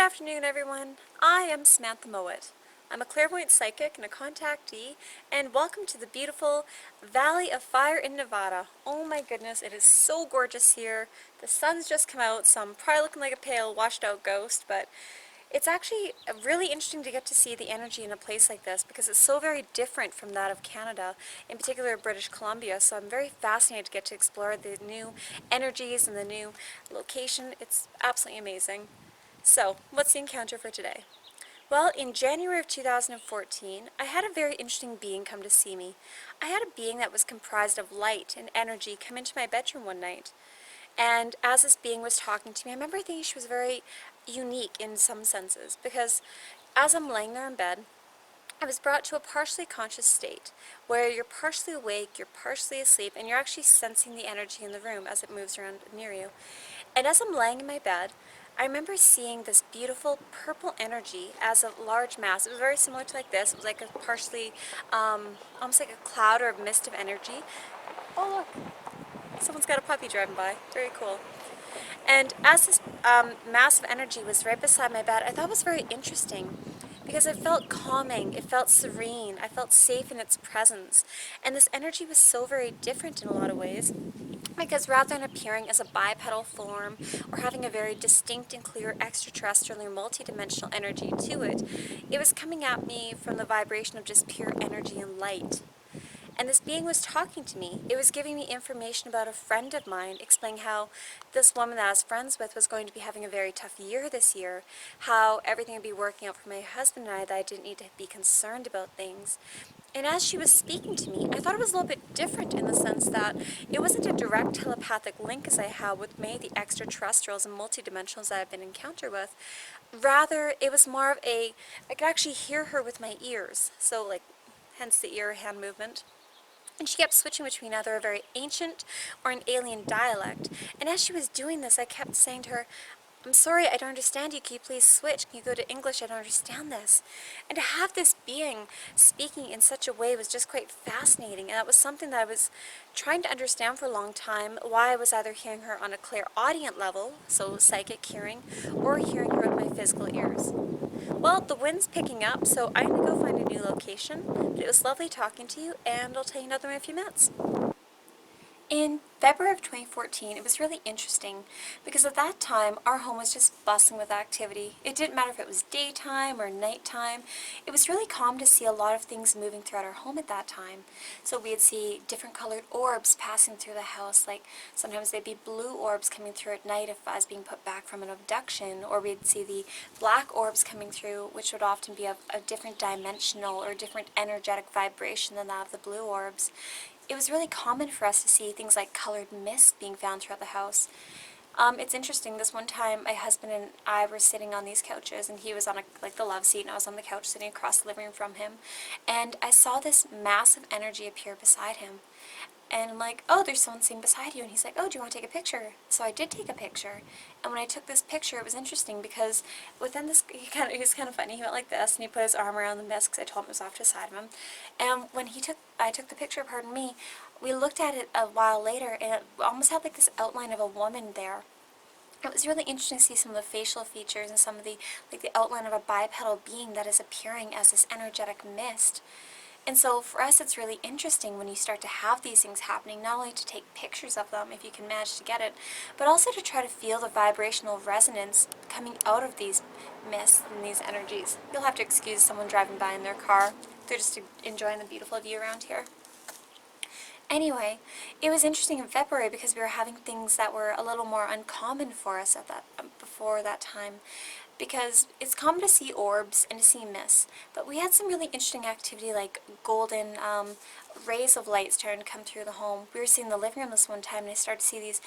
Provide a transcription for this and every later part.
afternoon, everyone. I am Samantha Mowat. I'm a clairvoyant psychic and a contactee, and welcome to the beautiful Valley of Fire in Nevada. Oh my goodness, it is so gorgeous here. The sun's just come out, so I'm probably looking like a pale, washed out ghost, but it's actually really interesting to get to see the energy in a place like this because it's so very different from that of Canada, in particular British Columbia, so I'm very fascinated to get to explore the new energies and the new location. It's absolutely amazing. So, what's the encounter for today? Well, in January of 2014, I had a very interesting being come to see me. I had a being that was comprised of light and energy come into my bedroom one night. And as this being was talking to me, I remember thinking she was very unique in some senses because as I'm laying there in bed, I was brought to a partially conscious state where you're partially awake, you're partially asleep, and you're actually sensing the energy in the room as it moves around near you. And as I'm laying in my bed, I remember seeing this beautiful purple energy as a large mass. It was very similar to like this. It was like a partially, almost like a cloud or a mist of energy. Oh look, someone's got a puppy driving by. Very cool. And as this mass of energy was right beside my bed, I thought it was very interesting because it felt calming, it felt serene, I felt safe in its presence. And this energy was so very different in a lot of ways because rather than appearing as a bipedal form or having a very distinct and clear extraterrestrial or multidimensional energy to it, it was coming at me from the vibration of just pure energy and light. And this being was talking to me. It was giving me information about a friend of mine, explaining how this woman that I was friends with was going to be having a very tough year this year, how everything would be working out for my husband and I, that I didn't need to be concerned about things. And as she was speaking to me, I thought it was a little bit different in the sense that it wasn't a direct telepathic link as I had with many of the extraterrestrials and multidimensionals that I've been encountered with. Rather, it was more of I could actually hear her with my ears, so like, hence the ear hand movement. And she kept switching between either a very ancient or an alien dialect. And as she was doing this, I kept saying to her, "I'm sorry, I don't understand you. Can you please switch? Can you go to English? I don't understand this." And to have this being speaking in such a way was just quite fascinating. And that was something that I was trying to understand for a long time, why I was either hearing her on a clairaudient level, so psychic hearing, or hearing her with my physical ears. Well, the wind's picking up, so I'm going to go find a new location. But it was lovely talking to you, and I'll tell you another one in a few minutes. In February of 2014, it was really interesting because at that time our home was just bustling with activity. It didn't matter if it was daytime or nighttime. It was really calm to see a lot of things moving throughout our home at that time. So we'd see different colored orbs passing through the house, like sometimes they'd be blue orbs coming through at night if I was being put back from an abduction, or we'd see the black orbs coming through, which would often be of a different dimensional or different energetic vibration than that of the blue orbs. It was really common for us to see things like colored mist being found throughout the house. It's interesting, this one time my husband and I were sitting on these couches and he was on the love seat and I was on the couch sitting across the living room from him, and I saw this massive energy appear beside him. And I'm like, "Oh, there's someone sitting beside you." And he's like, "Oh, do you want to take a picture?" So I did take a picture. And when I took this picture, it was interesting because within this, he was kind of funny. He went like this and he put his arm around the mist because I told him it was off to the side of him. And when I took the picture, pardon me, we looked at it a while later and it almost had like this outline of a woman there. It was really interesting to see some of the facial features and some of the outline of a bipedal being that is appearing as this energetic mist. And so for us, it's really interesting when you start to have these things happening, not only to take pictures of them if you can manage to get it, but also to try to feel the vibrational resonance coming out of these mists and these energies. You'll have to excuse someone driving by in their car. They're just enjoying the beautiful view around here. Anyway, it was interesting in February because we were having things that were a little more uncommon for us at before that time. Because it's common to see orbs and to see mists, but we had some really interesting activity like golden rays of light starting to come through the home. We were seeing the living room this one time and I started to see these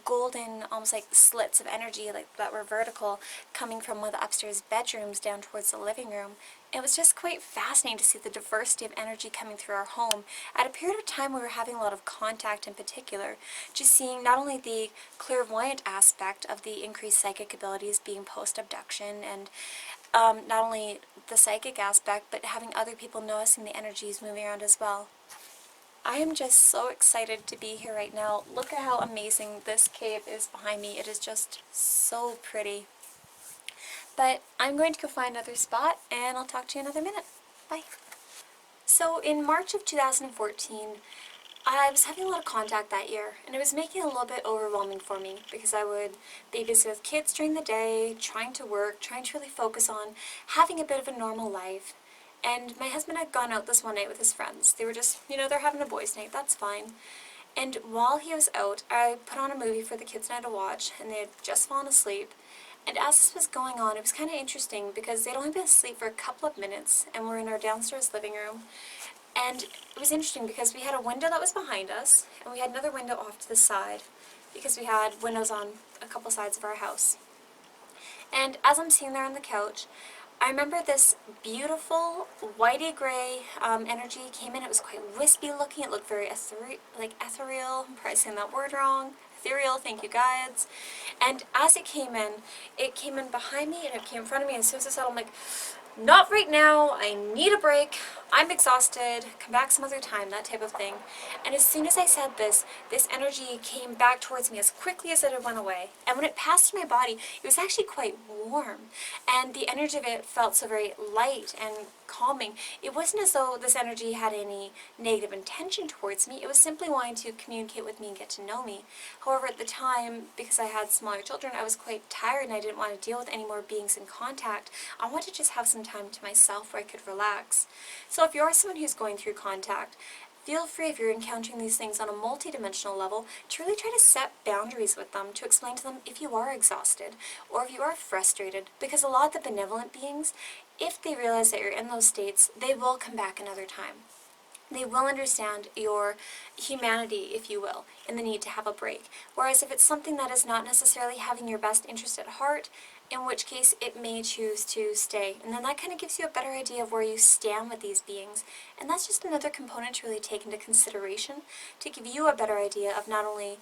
golden, almost like slits of energy that were vertical coming from one of the upstairs bedrooms down towards the living room. It was just quite fascinating to see the diversity of energy coming through our home at a period of time where we were having a lot of contact in particular. Just seeing not only the clairvoyant aspect of the increased psychic abilities being post-abduction and not only the psychic aspect, but having other people noticing the energies moving around as well. I am just so excited to be here right now. Look at how amazing this cave is behind me. It is just so pretty. But I'm going to go find another spot and I'll talk to you in another minute. Bye. So in March of 2014, I was having a lot of contact that year, and it was making it a little bit overwhelming for me because I would be busy with kids during the day, trying to work, trying to really focus on having a bit of a normal life. And my husband had gone out this one night with his friends. They were just, they're having a boys' night, that's fine. And while he was out, I put on a movie for the kids and I to watch, and they had just fallen asleep. And as this was going on, it was kind of interesting because they'd only been asleep for a couple of minutes, and we're in our downstairs living room. And it was interesting because we had a window that was behind us, and we had another window off to the side because we had windows on a couple sides of our house. And as I'm sitting there on the couch, I remember this beautiful whitey gray energy came in. It was quite wispy looking. It looked very ethereal. I'm probably saying that word wrong. Ethereal, thank you guides. And as it came in behind me and it came in front of me, and as soon as it settled, I'm like, not right now, I need a break, I'm exhausted, come back some other time, that type of thing. And as soon as I said this energy came back towards me as quickly as it had went away. And when it passed through my body, it was actually quite warm. And the energy of it felt so very light and calming. It wasn't as though this energy had any negative intention towards me. It was simply wanting to communicate with me and get to know me. However, at the time, because I had smaller children, I was quite tired and I didn't want to deal with any more beings in contact. I wanted to just have some time to myself where I could relax. So if you're someone who's going through contact, feel free, if you're encountering these things on a multidimensional level, to really try to set boundaries with them, to explain to them if you are exhausted or if you are frustrated, because a lot of the benevolent beings, if they realize that you're in those states, they will come back another time. They will understand your humanity, if you will, and the need to have a break. Whereas if it's something that is not necessarily having your best interest at heart, in which case it may choose to stay. And then that kind of gives you a better idea of where you stand with these beings. And that's just another component to really take into consideration, to give you a better idea of not only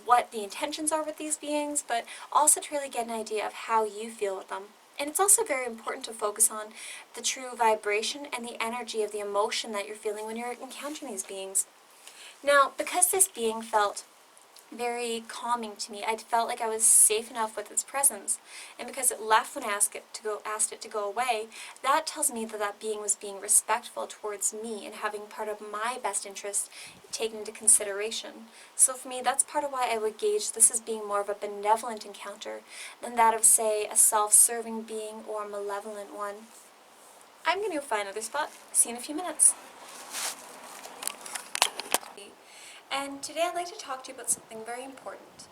what the intentions are with these beings, but also to really get an idea of how you feel with them. And it's also very important to focus on the true vibration and the energy of the emotion that you're feeling when you're encountering these beings. Now, because this being felt very calming to me, I felt like I was safe enough with its presence. And because it left when I asked it to go away, that tells me that that being was being respectful towards me and having part of my best interest taken into consideration. So for me, that's part of why I would gauge this as being more of a benevolent encounter than that of, say, a self-serving being or a malevolent one. I'm going to go find another spot. See you in a few minutes. And today I'd like to talk to you about something very important.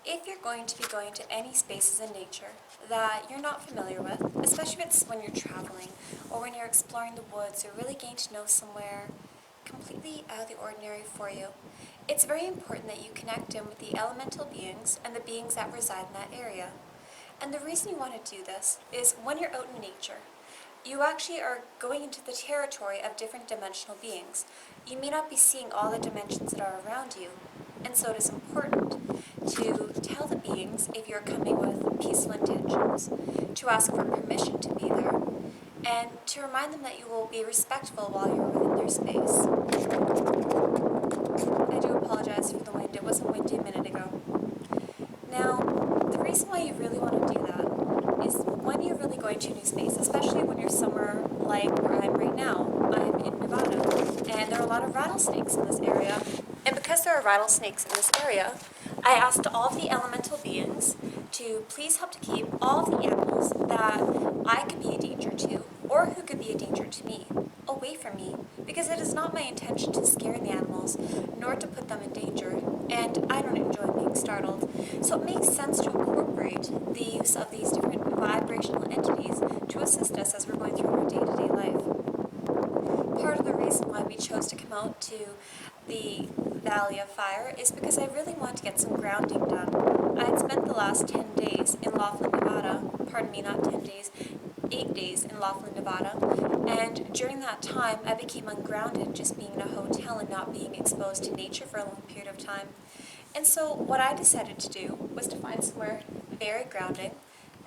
If you're going to be going to any spaces in nature that you're not familiar with, especially if it's when you're traveling or when you're exploring the woods or really getting to know somewhere completely out of the ordinary for you, it's very important that you connect in with the elemental beings and the beings that reside in that area. And the reason you want to do this is when you're out in nature, you actually are going into the territory of different dimensional beings. You may not be seeing all the dimensions that are around you, and so it is important to tell the beings, if you're coming with peaceful intentions, to ask for permission to be there, and to remind them that you will be respectful while you're within their space. I do apologize for the wind. It wasn't windy a minute ago. Now, the reason why you really want to do that is when you're really going to a new space, especially when you're somewhere like where I'm right now. I'm in Nevada, and there are a lot of rattlesnakes in this area. And because there are rattlesnakes in this area, I asked all of the elemental beings to please help to keep all of the animals that I could be a danger to, or who could be a danger to me, away from me, because it is not my intention to scare the animals, nor to put them in danger, and I don't enjoy being startled. So it makes sense to incorporate the use of these different vibrational entities to assist us as we're going through our day-to-day life. Part of the reason why we chose to come out to the Valley of Fire is because I really want to get some grounding done. I had spent the last 10 days in Laughlin, Nevada, pardon me, not 10 days, 8 days in Laughlin, Nevada, and during that time I became ungrounded just being in a hotel and not being exposed to nature for a long period of time. And so what I decided to do was to find somewhere very grounding,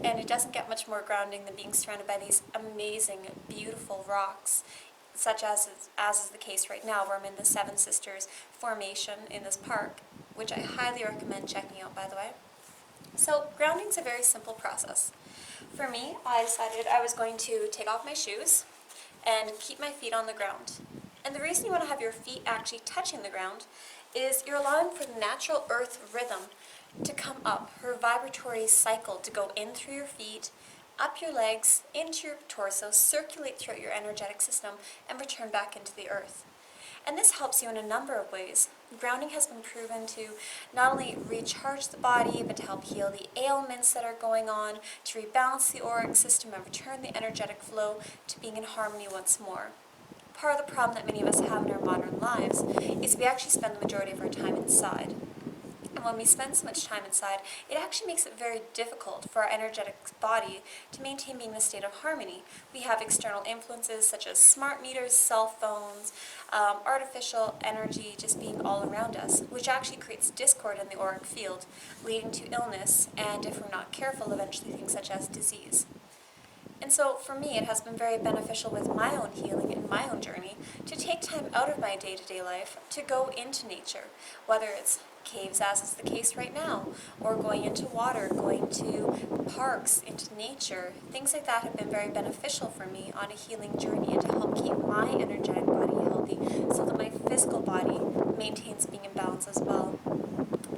and it doesn't get much more grounding than being surrounded by these amazing, beautiful rocks, such as is the case right now, where I'm in the Seven Sisters formation in this park, which I highly recommend checking out, by the way. So grounding is a very simple process. For me, I decided I was going to take off my shoes and keep my feet on the ground. And the reason you want to have your feet actually touching the ground is you're allowing for the natural earth rhythm to come up, her vibratory cycle to go in through your feet, up your legs, into your torso, circulate throughout your energetic system, and return back into the earth. And this helps you in a number of ways. Grounding has been proven to not only recharge the body, but to help heal the ailments that are going on, to rebalance the auric system and return the energetic flow to being in harmony once more. Part of the problem that many of us have in our modern lives is we actually spend the majority of our time inside. And when we spend so much time inside, it actually makes it very difficult for our energetic body to maintain being in a state of harmony. We have external influences such as smart meters, cell phones, artificial energy just being all around us, which actually creates discord in the auric field, leading to illness and, if we're not careful, eventually things such as disease. And so for me, it has been very beneficial with my own healing and my own journey to take time out of my day-to-day life to go into nature, whether it's caves, as is the case right now, or going into water, going to parks, into nature. Things like that have been very beneficial for me on a healing journey and to help keep my energetic body healthy so that my physical body maintains being in balance as well.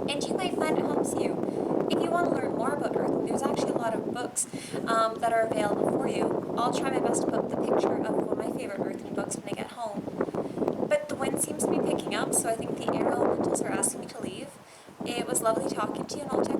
And you might find it helps you. If you want to learn more about earthing, there's actually a lot of books that are available for you. I'll try my best to put up the picture of one of my favorite earthing books when I get home. But the wind seems to be picking up, so I think the air elementals are asking me to leave. It was lovely talking to you, and I'll talk